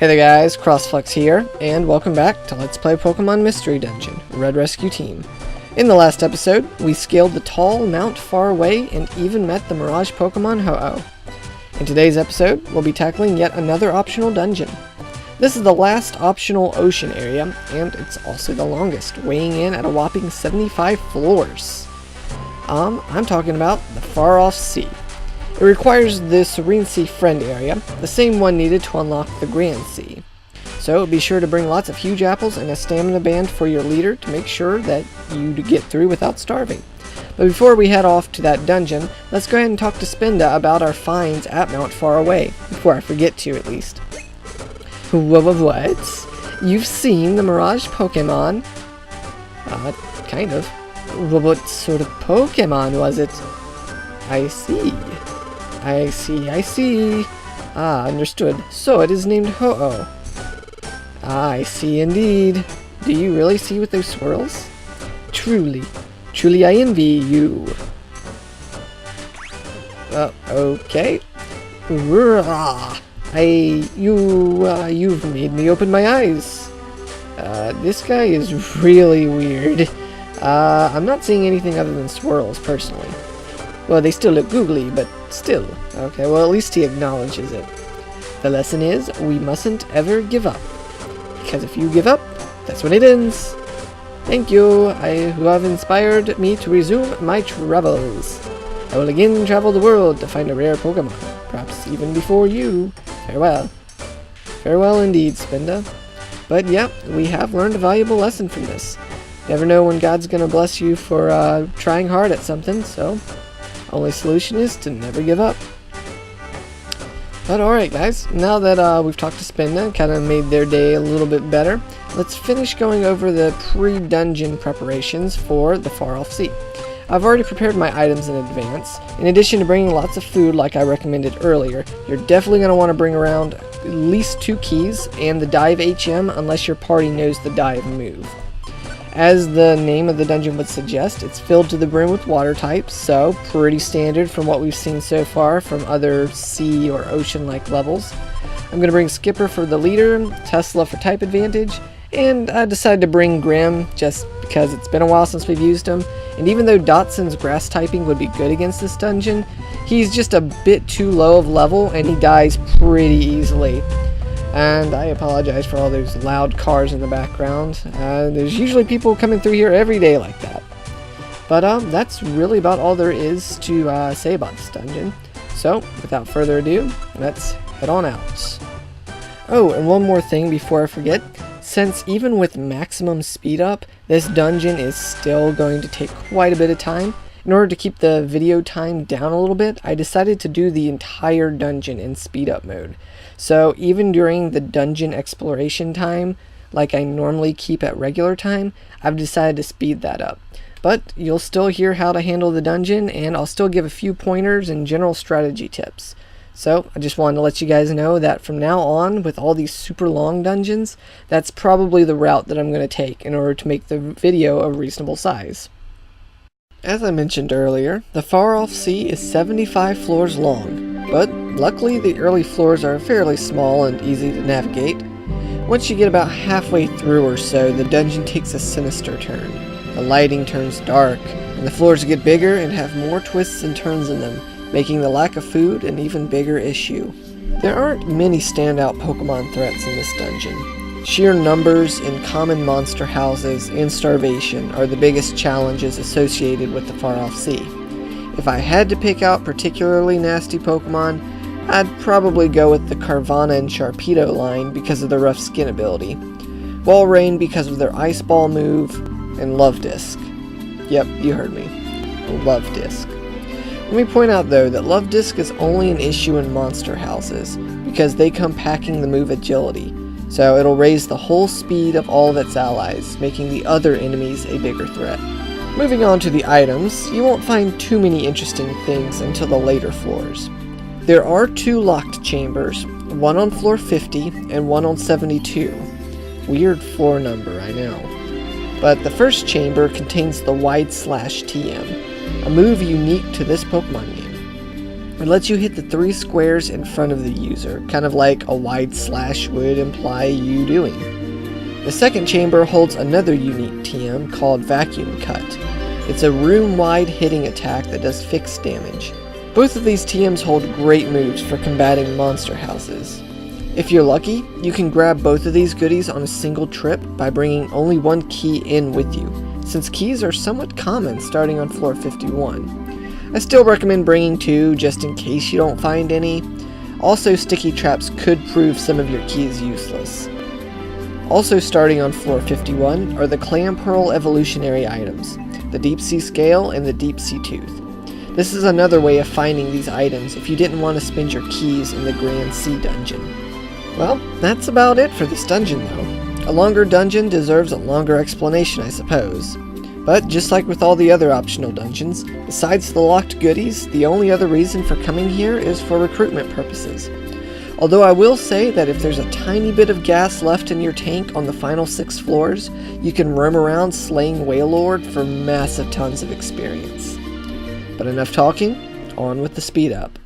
Hey there guys, CrossFlux here, and welcome back to Let's Play Pokemon Mystery Dungeon, Red Rescue Team. In the last episode, we scaled the tall Mount Faraway and even met the Mirage Pokémon Ho-Oh. In today's episode, we'll be tackling yet another optional dungeon. This is the last optional ocean area, and it's also the longest, weighing in at a whopping 75 floors. I'm talking about the Far-Off Sea. It requires the Serene Sea Friend area, the same one needed to unlock the Grand Sea. So be sure to bring lots of huge apples and a stamina band for your leader to make sure that you get through without starving. But before we head off to that dungeon, let's go ahead and talk to Spinda about our finds at Mount Faraway, before I forget to at least. What? You've seen the Mirage Pokémon? Kind of. What sort of Pokémon was it? I see. Ah, understood. So it is named Ho-Oh. Ah, I see indeed. Do you really see with those swirls? Truly I envy you. Okay. You've made me open my eyes. This guy is really weird. I'm not seeing anything other than swirls, personally. Well, they still look googly, but still. Okay, well, at least he acknowledges it. The lesson is, we mustn't ever give up. Because if you give up, that's when it ends. Thank you, who have inspired me to resume my travels. I will again travel the world to find a rare Pokemon, perhaps even before you. Farewell. Farewell indeed, Spinda. But yeah, we have learned a valuable lesson from this. Never know when God's gonna bless you for trying hard at something, so only solution is to never give up. But alright guys, now that we've talked to Spinda and kind of made their day a little bit better, let's finish going over the pre-dungeon preparations for the Far-Off Sea. I've already prepared my items in advance. In addition to bringing lots of food like I recommended earlier, you're definitely going to want to bring around at least 2 keys and the Dive HM unless your party knows the Dive move. As the name of the dungeon would suggest, it's filled to the brim with water types, so pretty standard from what we've seen so far from other sea or ocean-like levels. I'm going to bring Skipper for the leader, Tesla for type advantage, and I decided to bring Grim just because it's been a while since we've used him, and even though Dotson's grass typing would be good against this dungeon, he's just a bit too low of level and he dies pretty easily. And I apologize for all those loud cars in the background. There's usually people coming through here every day like that. But that's really about all there is to say about this dungeon. So, without further ado, let's head on out. Oh, and one more thing before I forget. Since even with maximum speed up, this dungeon is still going to take quite a bit of time. In order to keep the video time down a little bit, I decided to do the entire dungeon in speed up mode. So even during the dungeon exploration time, like I normally keep at regular time, I've decided to speed that up. But you'll still hear how to handle the dungeon, and I'll still give a few pointers and general strategy tips. So I just wanted to let you guys know that from now on, with all these super long dungeons, that's probably the route that I'm going to take in order to make the video a reasonable size. As I mentioned earlier, the Far-Off Sea is 75 floors long, but luckily the early floors are fairly small and easy to navigate. Once you get about halfway through or so, the dungeon takes a sinister turn. The lighting turns dark, and the floors get bigger and have more twists and turns in them, making the lack of food an even bigger issue. There aren't many standout Pokemon threats in this dungeon. Sheer numbers in common monster houses and starvation are the biggest challenges associated with the Far-Off Sea. If I had to pick out particularly nasty Pokemon, I'd probably go with the Carvanha and Sharpedo line because of their rough skin ability, Walrein because of their Ice Ball move, and Love Disc. Yep, you heard me. Love Disc. Let me point out though that Love Disc is only an issue in monster houses because they come packing the move Agility. So it'll raise the whole speed of all of its allies, making the other enemies a bigger threat. Moving on to the items, you won't find too many interesting things until the later floors. There are 2 locked chambers, one on floor 50 and one on 72. Weird floor number, I know. But the first chamber contains the Wide Slash TM, a move unique to this Pokemon game. It lets you hit the 3 squares in front of the user, kind of like a wide slash would imply you doing. The second chamber holds another unique TM called Vacuum Cut. It's a room-wide hitting attack that does fixed damage. Both of these TMs hold great moves for combating monster houses. If you're lucky, you can grab both of these goodies on a single trip by bringing only one key in with you, since keys are somewhat common starting on floor 51. I still recommend bringing 2 just in case you don't find any. Also, sticky traps could prove some of your keys useless. Also starting on floor 51 are the Clam Pearl evolutionary items, the Deep Sea Scale and the Deep Sea Tooth. This is another way of finding these items if you didn't want to spend your keys in the Grand Sea dungeon. Well, that's about it for this dungeon though. A longer dungeon deserves a longer explanation, I suppose. But just like with all the other optional dungeons, besides the locked goodies, the only other reason for coming here is for recruitment purposes. Although I will say that if there's a tiny bit of gas left in your tank on the final 6 floors, you can roam around slaying Whale Lord for massive tons of experience. But enough talking, on with the speed up.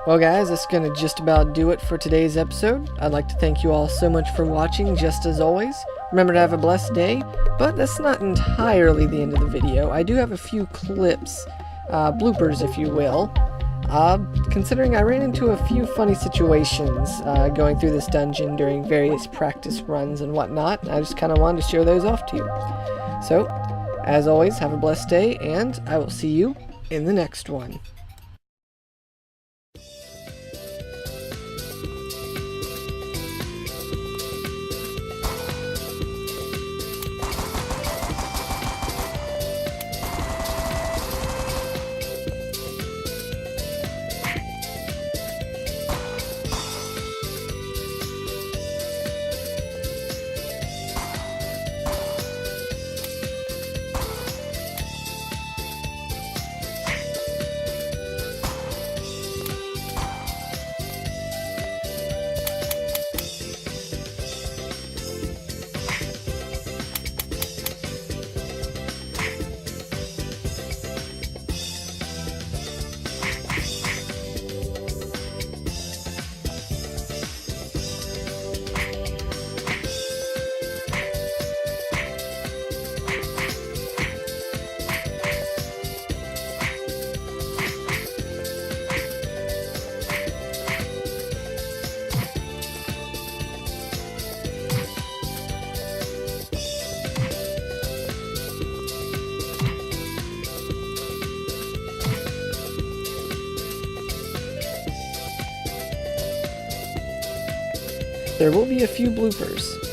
Well guys, that's gonna just about do it for today's episode. I'd like to thank you all so much for watching, just as always. Remember to have a blessed day, but that's not entirely the end of the video. I do have a few clips, bloopers if you will, considering I ran into a few funny situations going through this dungeon during various practice runs and whatnot. I just kind of wanted to show those off to you. So, as always, have a blessed day, and I will see you in the next one. There will be a few bloopers.